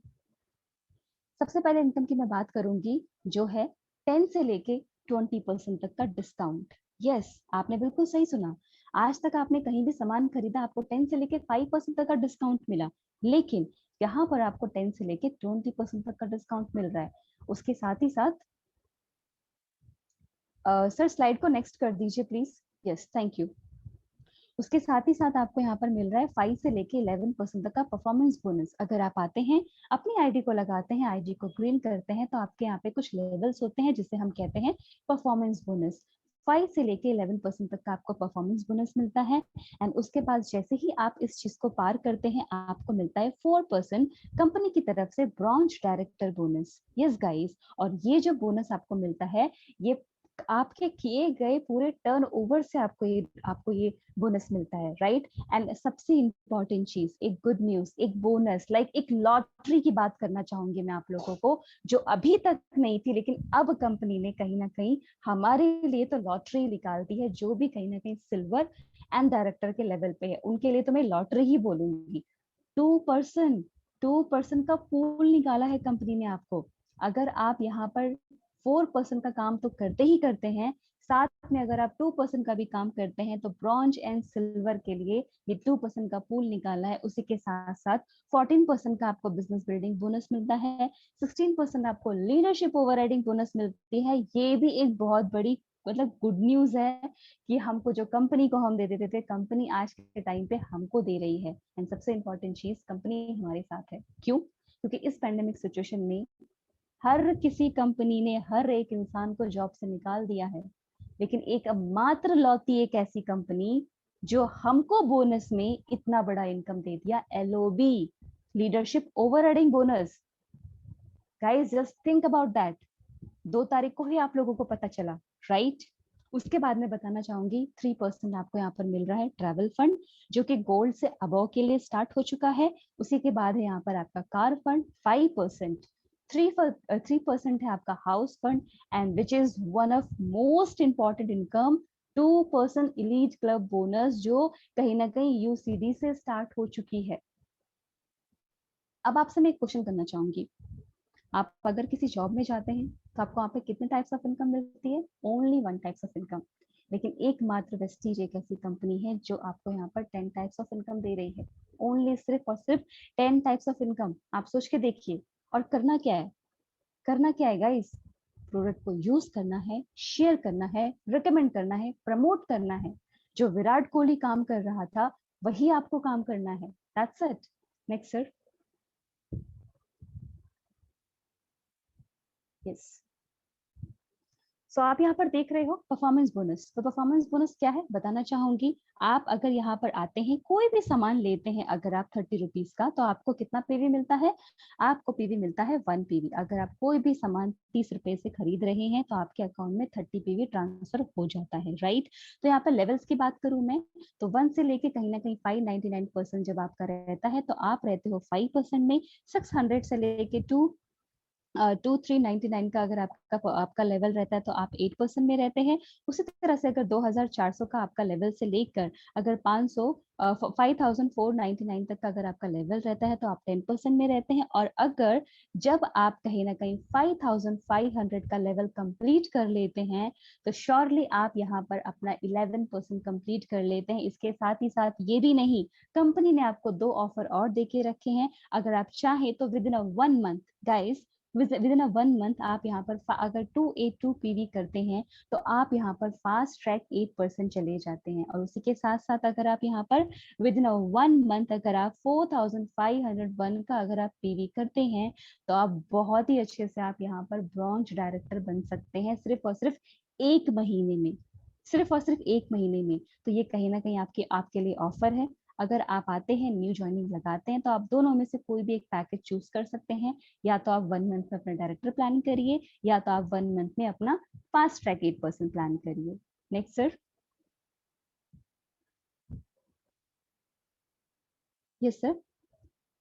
सबसे पहले इनकम की मैं बात करूंगी, जो है 10 से लेके 20% तक का डिस्काउंट। यस, आपने बिल्कुल सही सुना। आज तक आपने कहीं भी सामान खरीदा, आपको 10 से लेके 5% तक का डिस्काउंट मिला, लेकिन यहाँ पर आपको 10 से लेके 20% तक का डिस्काउंट मिल रहा है। उसके साथ ही साथ सर स्लाइड को नेक्स्ट कर दीजिए प्लीज। Yes, thank you. उसके साथ ही साथ आपको यहाँ पर मिल रहा है 5 से लेके 11% तक का परफॉर्मेंस बोनस। अगर आप आते हैं, अपनी आईडी को लगाते हैं, आईडी को ग्रीन करते हैं, तो आपके यहाँ पे कुछ लेवल्स होते हैं जिसे हम कहते हैं परफॉर्मेंस बोनस। 5 से लेके 11% तक का आपको परफॉर्मेंस बोनस मिलता है। एंड उसके बाद जैसे ही आप इस चीज को पार करते हैं, आपको मिलता है 4% कंपनी की तरफ से bronze director bonus. Yes guys, और ये जो बोनस आपको मिलता है, ये आपके किए गए पूरे टर्नओवर से आपको ये बोनस मिलता है, राइट? एंड सबसे इंपॉर्टेंट चीज, एक गुड न्यूज, एक बोनस, लाइक एक लॉटरी की बात करना चाहूंगी मैं आप लोगों को, जो अभी तक नहीं थी, लेकिन अब कंपनी ने कहीं ना कहीं हमारे लिए तो लॉटरी निकाल दी है। जो भी कहीं ना कहीं सिल्वर एंड डायरेक्टर के लेवल पे है, उनके लिए तो मैं लॉटरी ही बोलूंगी। 2% 2% का पूल निकाला है कंपनी ने आपको। अगर आप यहाँ पर 4% का काम तो करते ही करते हैं, साथ में अगर आप 2% का भी काम करते हैं, तो ब्रॉन्ज एंड सिल्वर के लिए ये 2% का पूल निकाला है। उसी के साथ साथ 14% का आपको बिजनेस बिल्डिंग बोनस मिलता है, 16% आपको लीडरशिप ओवरराइडिंग बोनस मिलती है। ये भी एक बहुत बड़ी मतलब गुड न्यूज है कि हमको जो कंपनी को हम दे देते थे, कंपनी आज के टाइम पे हमको दे रही है। एंड सबसे इंपॉर्टेंट चीज, कंपनी हमारे साथ है। क्यों? क्योंकि इस पैंडेमिक सिचुएशन में हर किसी कंपनी ने हर एक इंसान को जॉब से निकाल दिया है, लेकिन एक मात्र लौती एक ऐसी कंपनी जो हमको बोनस में इतना बड़ा इनकम दे दिया, LOB, leadership overriding bonus. Guys just think about that. 2 तारीख को ही आप लोगों को पता चला, राइट? उसके बाद मैं बताना चाहूंगी 3% आपको यहाँ पर मिल रहा है ट्रैवल फंड, जो कि गोल्ड से अबव के लिए स्टार्ट हो चुका है। उसी के बाद है यहाँ पर आपका कार फंड 5%, 3% है आपका house fund, and which is one of most important income 2% elite club bonus, जो कहीं ना कहीं यूसीडी से स्टार्ट हो चुकी है। अब आपसे मैं एक क्वेश्चन करना चाहूंगी, आप अगर किसी जॉब में जाते हैं तो आपको वहाँ पे कितने टाइप्स ऑफ इनकम मिलती है? Only 1 types of income. लेकिन एकमात्र वेस्टीज एक ऐसी कंपनी है जो आपको यहाँ पर 10 टाइप्स ऑफ इनकम दे रही है। ओनली सिर्फ और सिर्फ 10 टाइप्स ऑफ इनकम। आप सोच के देखिए। और करना क्या है? करना क्या है गाइस? प्रोडक्ट को यूज करना है, शेयर करना है, रिकमेंड करना है, प्रमोट करना है। जो विराट कोहली काम कर रहा था वही आपको काम करना है। That's it. Next sir. Yes. So आप यहाँ पर देख रहे हो परफॉर्मेंस बोनस। तो परफॉर्मेंस बोनस क्या है बताना चाहूंगी। आप अगर यहाँ पर आते हैं, कोई भी सामान लेते हैं, अगर आप 30 रुपीज का, तो आपको कितना पीवी मिलता है? आपको पीवी मिलता है 1 पीवी। अगर आप कोई भी सामान 30 रुपए से खरीद रहे हैं तो आपके अकाउंट में 30 पीवी ट्रांसफर हो जाता है, राइट? तो यहाँ पर लेवल्स की बात करूं मैं, तो 1 से लेके कहीं ना कहीं 599% जब आपका रहता है तो आप रहते हो 5% में। 600 से लेके 2399 का अगर आपका लेवल रहता है तो आप 8% में रहते हैं। उसी तरह से अगर 2400 का आपका लेवल से लेकर अगर 5499 तक का अगर आपका लेवल रहता है तो आप 10% में रहते हैं। और अगर जब आप कहीं ना कहीं 5500 का लेवल कंप्लीट कर लेते हैं तो श्योरली आप यहाँ पर अपना 11% कंप्लीट कर लेते हैं। इसके साथ ही साथ ये भी नहीं, कंपनी ने आपको 2 ऑफर और देके रखे हैं। अगर आप चाहें तो with in a 1 month guys, with in a 1 month आप यहाँ पर अगर 282 पीवी करते हैं तो आप यहाँ पर फास्ट ट्रैक 8% चले जाते हैं। और उसी के साथ साथ अगर आप यहाँ पर विद इन अ 1 मंथ अगर आप 4501 का अगर आप पीवी करते हैं तो आप बहुत ही अच्छे से आप यहाँ पर ब्रॉन्ज डायरेक्टर बन सकते हैं, सिर्फ और सिर्फ 1 महीने में। सिर्फ और सिर्फ 1 महीने में। तो ये कहीं ना कहीं आपके लिए ऑफर है। अगर आप आते हैं, न्यू ज्वाइनिंग लगाते हैं, तो आप दोनों में से कोई भी एक पैकेज चूज कर सकते हैं। या तो आप 1 मंथ में अपना डायरेक्टर प्लान करिए, या तो आप 1 मंथ में अपना फास्ट ट्रैक 8% प्लान करिए। Next sir. Yes sir.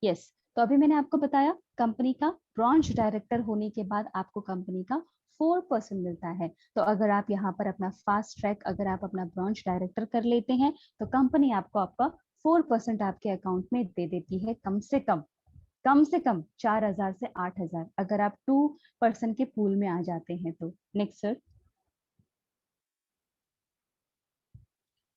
Yes. तो अभी मैंने आपको बताया कंपनी का ब्रॉन्ज डायरेक्टर होने के बाद आपको कंपनी का 4% मिलता है। तो अगर आप यहाँ पर अपना फास्ट ट्रैक अगर आप अपना ब्रॉन्ज डायरेक्टर कर लेते हैं तो कंपनी आपको आपका 4% आपके अकाउंट में दे देती है। कम से कम 4000 से 8000 अगर आप 2% के पूल में आ जाते हैं तो। Next sir.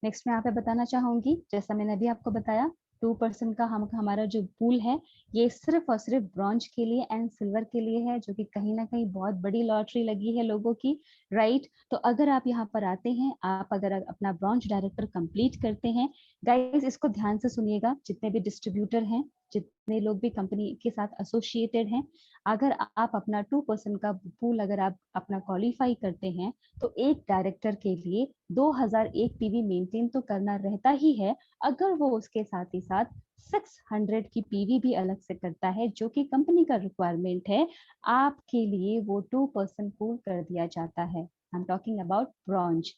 नेक्स्ट मैं यहाँ पे बताना चाहूंगी, जैसा मैंने अभी आपको बताया 2% का हमारा जो पूल है ये सिर्फ और सिर्फ ब्रॉन्ज के लिए एंड सिल्वर के लिए है, जो कि कहीं ना कहीं बहुत बड़ी लॉटरी लगी है लोगों की, राइट? तो अगर आप यहाँ पर आते हैं, आप अगर अपना ब्रॉन्ज डायरेक्टर कंप्लीट करते हैं, गाइस इसको ध्यान से सुनिएगा, जितने भी डिस्ट्रीब्यूटर हैं, जितने लोग भी कंपनी के साथ एसोसिएटेड हैं, अगर आप अपना 2% का पूल अगर आप अपना क्वालिफाई करते हैं तो एक डायरेक्टर के लिए 2001 पीवी मेंटेन तो करना रहता ही है। अगर वो उसके साथ ही साथ 600 की पीवी भी अलग से करता है, जो कि कंपनी का रिक्वायरमेंट है, आपके लिए वो 2% पूल कर दिया जाता है। I am talking about bronze.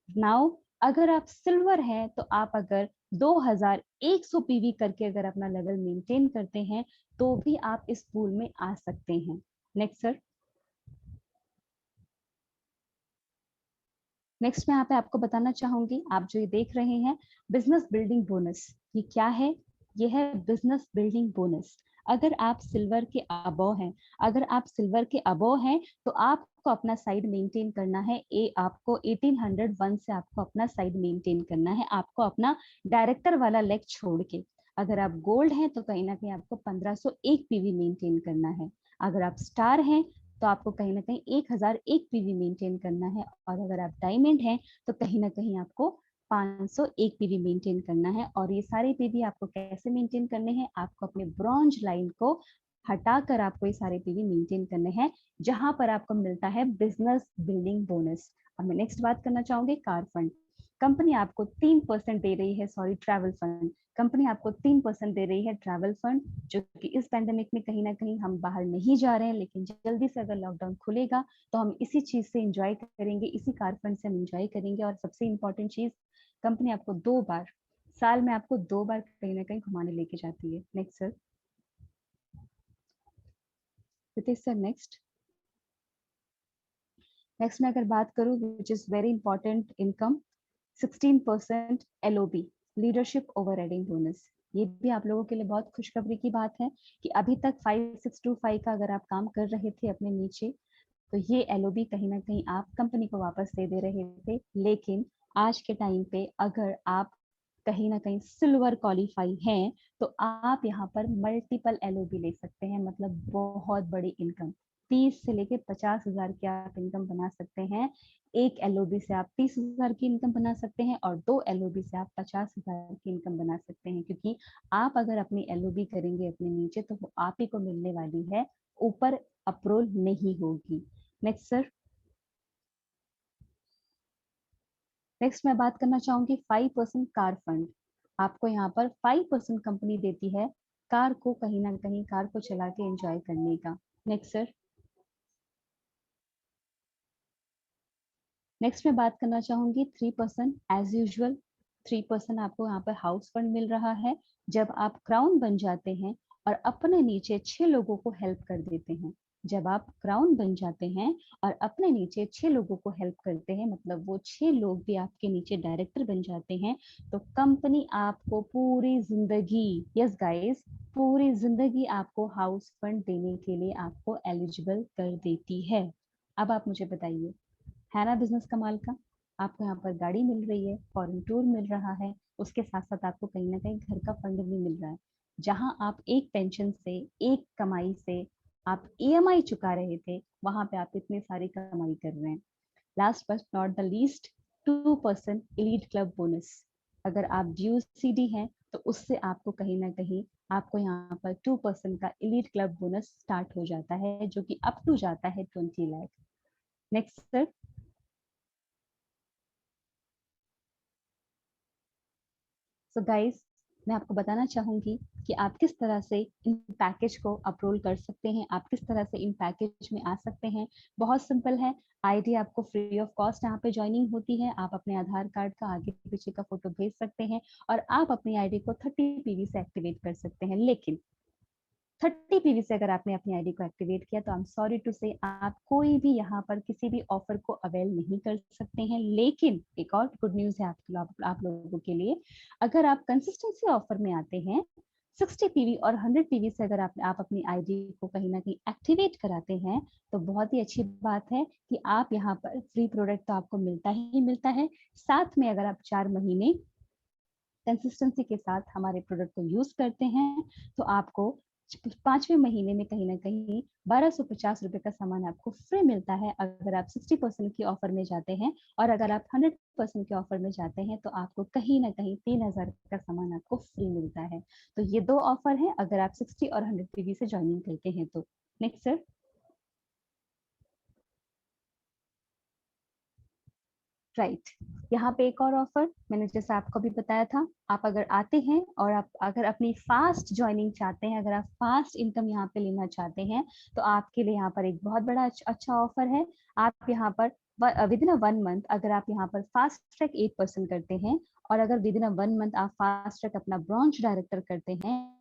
Now अगर आप सिल्वर हैं तो आप अगर 2100 पीवी करके अगर अपना लेवल मेंटेन करते हैं तो भी आप इस पूल में आ सकते हैं। Next sir. नेक्स्ट मैं यहाँ पे आपको बताना चाहूंगी, आप जो ये देख रहे हैं बिजनेस बिल्डिंग बोनस, ये क्या है? ये है बिजनेस बिल्डिंग बोनस। अगर आप सिल्वर के अबव हैं, अगर आप सिल्वर के अबव हैं तो आपको अपना साइड मेंटेन करना है। आपको 1801 से आपको अपना साइड मेंटेन करना है, आपको अपना डायरेक्टर वाला लेग छोड़ के। अगर आप गोल्ड हैं तो कहीं ना कहीं आपको 1501 पीवी मेंटेन करना है। अगर आप स्टार हैं तो आपको कहीं ना कहीं 1001 पीवी मेंटेन करना है। और अगर आप डायमंड हैं तो कहीं ना कहीं आपको 501 पीवी मेंटेन करना है। और ये सारे पीवी आपको कैसे मेंटेन करने हैं? आपको अपने ब्रॉन्ज लाइन को हटाकर आपको ये सारे पीवी मेंटेन करने हैं, जहां पर आपको मिलता है बिजनेस बिल्डिंग बोनस। और मैं नेक्स्ट बात करना चाहूंगी कार फंड। कंपनी आपको 3% दे रही है, सॉरी ट्रैवल फंड, कंपनी आपको 3% दे रही है ट्रैवल फंड, जो कि इस पैंडेमिक में कहीं ना कहीं हम बाहर नहीं जा रहे हैं, लेकिन जल्दी से अगर लॉकडाउन खुलेगा तो हम इसी चीज से एंजॉय करेंगे, इसी कार फंड से हम एंजॉय करेंगे। और सबसे इंपॉर्टेंट चीज, कंपनी आपको 2 बार, साल में आपको 2 बार कहीं ना कहीं घुमाने लेके जाती है। Next sir, Ritesh sir next. Next मैं अगर बात करूं, which is very important, income 16% LOB, leadership overriding bonus. ये भी आप लोगों के लिए बहुत खुशखबरी की बात है कि अभी तक 5625 का अगर आप काम कर रहे थे अपने नीचे, तो ये LOB कहीं ना कहीं आप कंपनी को वापस दे दे रहे थे। लेकिन आज के टाइम पे अगर आप कहीं ना कहीं सिल्वर क्वालिफाई हैं, तो आप यहाँ पर मल्टीपल LOB ले सकते हैं, मतलब बहुत बड़ी इनकम, 30 से लेके 50,000 की आप इनकम बना सकते हैं। एक LOB से आप 30,000 की इनकम बना सकते हैं और 2 LOB से आप 50,000 की इनकम बना सकते हैं, क्योंकि आप अगर अपनी LOB करेंगे अपने नीचे तो वो आप ही को मिलने वाली है, ऊपर अप्रूवल नहीं होगी। Next sir. नेक्स्ट मैं बात करना चाहूंगी 5% कार फंड। आपको यहाँ पर 5% कंपनी देती है कार को, कहीं ना कहीं कार को चला के एंजॉय करने का। Next sir. नेक्स्ट मैं बात करना चाहूंगी 3% एज यूजुअल। 3% आपको यहाँ पर हाउस फंड मिल रहा है जब आप क्राउन बन जाते हैं और अपने नीचे 6 लोगों को हेल्प कर देते हैं। जब आप क्राउन बन जाते हैं और अपने नीचे 6 लोगों को हेल्प करते हैं, मतलब वो 6 लोग भी आपके नीचे डायरेक्टर बन जाते हैं, तो कंपनी आपको पूरी जिंदगी, यस गाइस, पूरी जिंदगी आपको हाउस फंड देने के लिए आपको एलिजिबल कर देती है। अब आप मुझे बताइए, है ना बिजनेस कमाल का? आपको यहाँ पर गाड़ी मिल रही है, फॉरेन टूर मिल रहा है, उसके साथ साथ आपको कहीं ना कहीं घर का फंड भी मिल रहा है। जहां आप एक पेंशन से, एक कमाई से आप EMI चुका रहे थे, वहां पे आप इतनी सारी कमाई कर रहे हैं। Last but not the least, 2% elite club bonus. अगर आप GUCD हैं तो उससे आपको कहीं ना कहीं आपको यहाँ पर 2% का एलीट क्लब बोनस स्टार्ट हो जाता है, जो कि अप टू जाता है 20 लाख। Next sir. सो गाइस, मैं आपको बताना चाहूंगी कि आप किस तरह से इन पैकेज को अप्रोल कर सकते हैं, आप किस तरह से इन पैकेज में आ सकते हैं। बहुत सिंपल है। आईडी आपको फ्री ऑफ कॉस्ट यहाँ पे ज्वाइनिंग होती है। आप अपने आधार कार्ड का आगे पीछे का फोटो भेज सकते हैं और आप अपनी आईडी को 30 PV से एक्टिवेट कर सकते हैं। लेकिन 30 PV से अगर आपने अपनी आईडी को एक्टिवेट किया तो आई एम सॉरी टू से आप कोई भी यहाँ पर किसी भी ऑफर को अवेल नहीं कर सकते हैं। लेकिन एक और गुड न्यूज है आप लोगों के लिए, अगर आप कंसिस्टेंसी ऑफर में आते हैं 60 PV और 100 PV से, अगर आप अपनी आईडी को कहीं ना कहीं एक्टिवेट कराते हैं, तो बहुत ही अच्छी बात है कि आप यहाँ पर फ्री प्रोडक्ट तो आपको मिलता ही मिलता है। साथ में अगर आप 4 महीने कंसिस्टेंसी के साथ हमारे प्रोडक्ट को यूज करते हैं, तो आपको 5वें महीने में कहीं ना कहीं 1250 रुपए का सामान आपको फ्री मिलता है, अगर आप 60% की ऑफर में जाते हैं। और अगर आप 100% के ऑफर में जाते हैं तो आपको कहीं ना कहीं 3000 का सामान आपको फ्री मिलता है। तो ये 2 ऑफर है अगर आप 60 और 100 PV से ज्वाइनिंग करते हैं तो। Next sir. राइट, यहाँ पे एक और ऑफर मैंने जैसे आपको भी बताया था, आप अगर आते हैं और आप अगर अपनी फास्ट ज्वाइनिंग चाहते हैं, अगर आप फास्ट इनकम यहाँ पे लेना चाहते हैं, तो आपके लिए यहाँ पर एक बहुत बड़ा अच्छा ऑफर है। आप यहाँ पर विद इन 1 मंथ अगर आप यहाँ पर फास्ट ट्रैक 8% करते हैं, और अगर विद इन 1 मंथ आप फास्ट ट्रैक अपना ब्रॉन्ज डायरेक्टर करते हैं,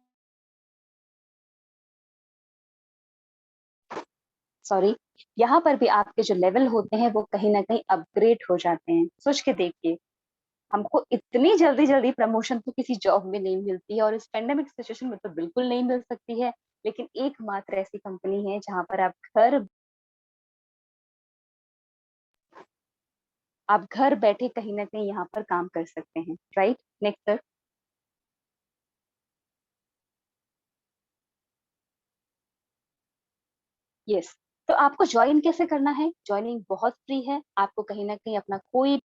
सॉरी, यहाँ पर भी आपके जो लेवल होते हैं वो कहीं ना कहीं अपग्रेड हो जाते हैं। सोच के देखिए, हमको इतनी जल्दी जल्दी प्रमोशन तो किसी जॉब में नहीं मिलती है और इस पेंडेमिक सिचुएशन में तो बिल्कुल नहीं मिल सकती है। लेकिन एकमात्र ऐसी कंपनी है जहां पर आप घर बैठे कहीं ना कहीं यहाँ पर काम कर सकते हैं। Right, next sir. यस, तो आपको ज्वाइन कैसे करना है? ज्वाइनिंग बहुत फ्री है। आपको कहीं ना कहीं अपना कोई,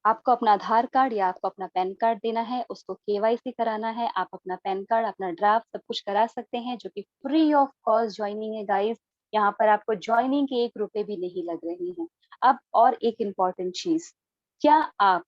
आपको अपना आधार कार्ड या आपको अपना पैन कार्ड देना है, उसको KYC कराना है। आप अपना पैन कार्ड, अपना ड्राफ्ट सब कुछ करा सकते हैं, जो कि फ्री ऑफ कॉस्ट ज्वाइनिंग है गाइस। यहाँ पर आपको ज्वाइनिंग के 1 रुपए भी नहीं लग रहे हैं। अब और एक इम्पोर्टेंट चीज, क्या आप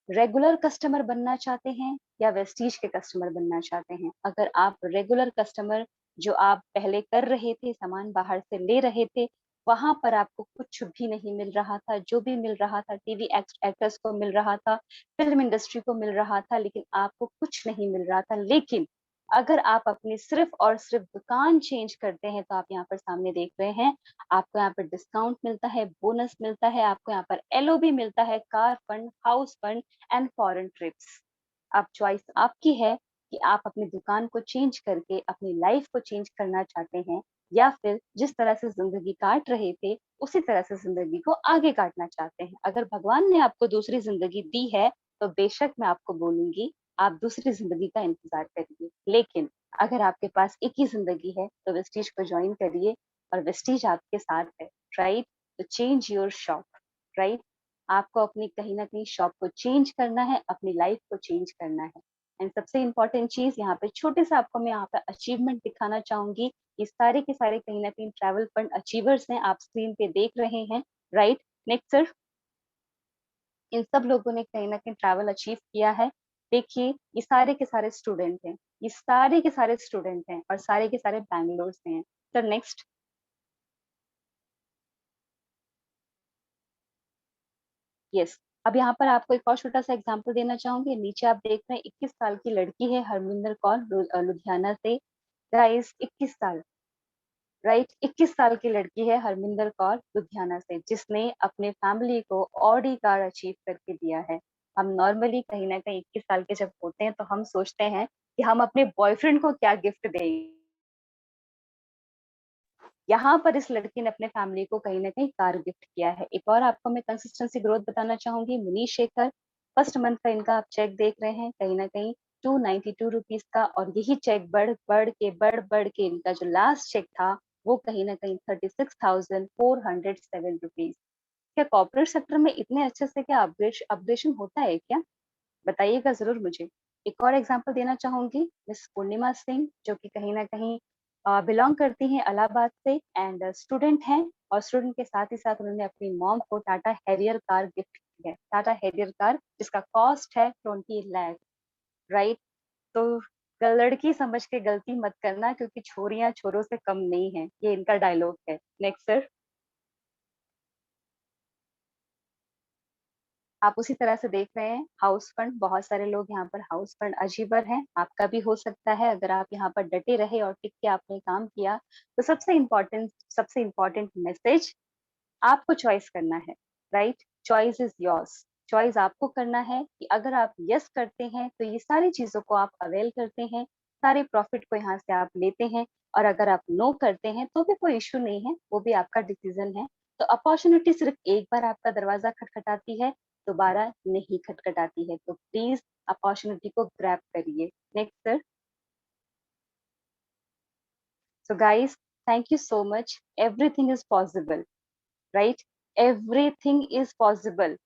रेगुलर कस्टमर बनना चाहते हैं या वेस्टीज के कस्टमर बनना चाहते हैं? अगर आप रेगुलर कस्टमर जो आप पहले कर रहे थे, सामान बाहर से ले रहे थे, वहां पर आपको कुछ भी नहीं मिल रहा था, जो भी मिल रहा था टीवी एक्टर्स को मिल रहा था, फिल्म इंडस्ट्री को मिल रहा था, लेकिन आपको कुछ नहीं मिल रहा था। लेकिन अगर आप अपनी सिर्फ और सिर्फ दुकान चेंज करते हैं, तो आप यहाँ पर सामने देख रहे हैं, आपको यहाँ पर डिस्काउंट मिलता है, बोनस मिलता है, आपको यहाँ पर एलओबी मिलता है, car fund, house fund and foreign trips. अब चॉइस आपकी है कि आप अपनी दुकान को चेंज करके अपनी लाइफ को चेंज करना चाहते हैं, या फिर जिस तरह से जिंदगी काट रहे थे उसी तरह से जिंदगी को आगे काटना चाहते हैं। अगर भगवान ने आपको दूसरी जिंदगी दी है, तो बेशक मैं आपको बोलूंगी आप दूसरी जिंदगी का इंतजार करिए। लेकिन अगर आपके पास एक ही जिंदगी है, तो वेस्टीज को ज्वाइन करिए और वेस्टीज आपके साथ है। राइट, तो चेंज योर शॉप। राइट, आपको अपनी कहीं ना कहीं शॉप को चेंज करना है, अपनी लाइफ को चेंज करना है। एंड सबसे इंपॉर्टेंट चीज यहाँ पे छोटे से आपको मैं यहाँ पे अचीवमेंट दिखाना चाहूंगी। ये सारे के सारे कहीं ना कहीं ट्रैवल फंड अचीवर्स हैं, आप स्क्रीन पे देख रहे हैं। राइट, नेक्स्ट सर, इन सब लोगों ने कहीं ना कहीं ट्रैवल अचीव किया है। देखिए, ये सारे के सारे स्टूडेंट हैं, ये सारे के सारे स्टूडेंट हैं और सारे के सारे बैंगलोर से हैं। Sir next. यस, अब यहाँ पर आपको एक और छोटा सा एग्जांपल देना चाहूंगी। नीचे आप देख रहे हैं 21 साल की लड़की है, हरमिंदर कौर, लुधियाना से। गाइस 21 साल, राइट, 21 साल की लड़की है हरमिंदर कौर लुधियाना से, जिसने अपने फैमिली को ऑडी कार अचीव करके दिया है। हम नॉर्मली कहीं ना कहीं 21 साल के जब होते हैं, तो हम सोचते हैं कि हम अपने बॉयफ्रेंड को क्या गिफ्ट देंगे। यहाँ पर इस लड़की ने अपने फैमिली को कहीं ना कहीं कार गिफ्ट किया है। एक और आपको मैं कंसिस्टेंसी ग्रोथ बताना चाहूंगी, मुनीश शेखर। फर्स्ट मंथ का इनका आप चेक देख रहे हैं, कहीं ना कहीं 292 रुपीज का, और यही चेक बढ़ के इनका जो लास्ट चेक था, वो कहीं ना कहीं 36,407 रुपीज। क्या कॉर्पोरेट सेक्टर में इतने अच्छे से क्या अपग्रेडेशन होता है क्या? बताइएगा जरूर मुझे। एक और एग्जांपल देना चाहूंगी, मिस पूर्णिमा सिंह, जो कि कहीं ना कहीं बिलोंग करती हैं इलाहाबाद से, एंड स्टूडेंट हैं, और स्टूडेंट के साथ ही साथ उन्होंने अपनी मॉम को टाटा हैरियर कार गिफ्ट की है। टाटा हैरियर कार जिसका कॉस्ट है 20 लाख। राइट, तो लड़की समझ के गलती मत करना, क्योंकि छोरियां छोरों से कम नहीं है, ये इनका डायलॉग है। Next sir. आप उसी तरह से देख रहे हैं हाउस फंड, बहुत सारे लोग यहाँ पर हाउस फंड अचीवर हैं, आपका भी हो सकता है अगर आप यहाँ पर डटे रहे और टिक के आपने काम किया। तो सबसे इम्पोर्टेंट मैसेज, आपको चॉइस करना है। Right, choice is yours. Choice आपको करना है कि अगर आप यस करते हैं, तो ये सारी चीजों को आप अवेल करते हैं, सारे प्रॉफिट को यहाँ से आप लेते हैं, और अगर आप नो करते हैं तो भी कोई इश्यू नहीं है, वो भी आपका डिसीजन है। तो अपॉर्चुनिटी सिर्फ एक बार आपका दरवाजा खटखटाती है, दोबारा नहीं खटखटाती है, तो प्लीज अपॉर्चुनिटी को ग्रैब करिए। Next sir. So guys, thank you so much. Everything is possible. Right, everything is possible.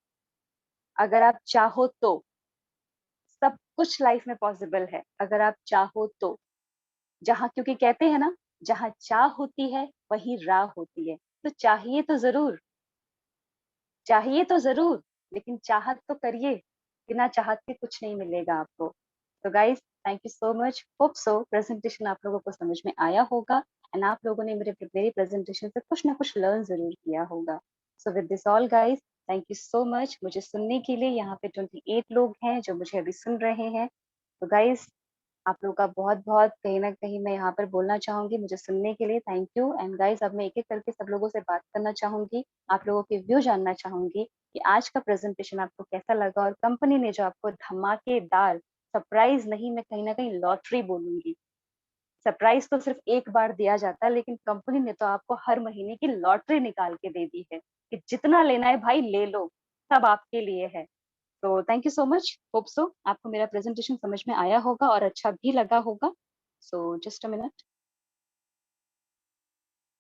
अगर आप चाहो तो सब कुछ लाइफ में पॉसिबल है, अगर आप चाहो तो। जहाँ, क्योंकि कहते हैं ना, जहाँ चाह होती है वही राह होती है। तो चाहिए तो जरूर, लेकिन चाहत तो करिए। बिना चाहत के कुछ नहीं मिलेगा आपको। तो guys, thank you so much. Hope so presentation आप लोगों को समझ में आया होगा, एंड आप लोगों ने मेरी प्रेजेंटेशन से कुछ ना कुछ लर्न जरूर किया होगा। So with this all guys, thank you so much मुझे सुनने के लिए। यहाँ पे 28 लोग हैं जो मुझे अभी सुन रहे हैं। तो गाइस, आप लोगों का बहुत बहुत कहीं ना कहीं मैं यहाँ पर बोलना चाहूंगी, मुझे सुनने के लिए थैंक यू। एंड गाइस, अब मैं एक एक करके सब लोगों से बात करना चाहूंगी, आप लोगों के व्यू जानना चाहूंगी कि आज का प्रेजेंटेशन आपको कैसा लगा, और कंपनी ने जो आपको धमाकेदार सरप्राइज, नहीं मैं कहीं ना कहीं लॉटरी बोलूंगी, सरप्राइज तो सिर्फ एक बार दिया जाता है, लेकिन कंपनी ने तो आपको हर महीने की लॉटरी निकाल के दे दी है कि जितना लेना है भाई ले लो, सब आपके लिए है। तो thank you so much. Hope so आपको मेरा प्रेजेंटेशन समझ में आया होगा और अच्छा भी लगा होगा। So just a minute.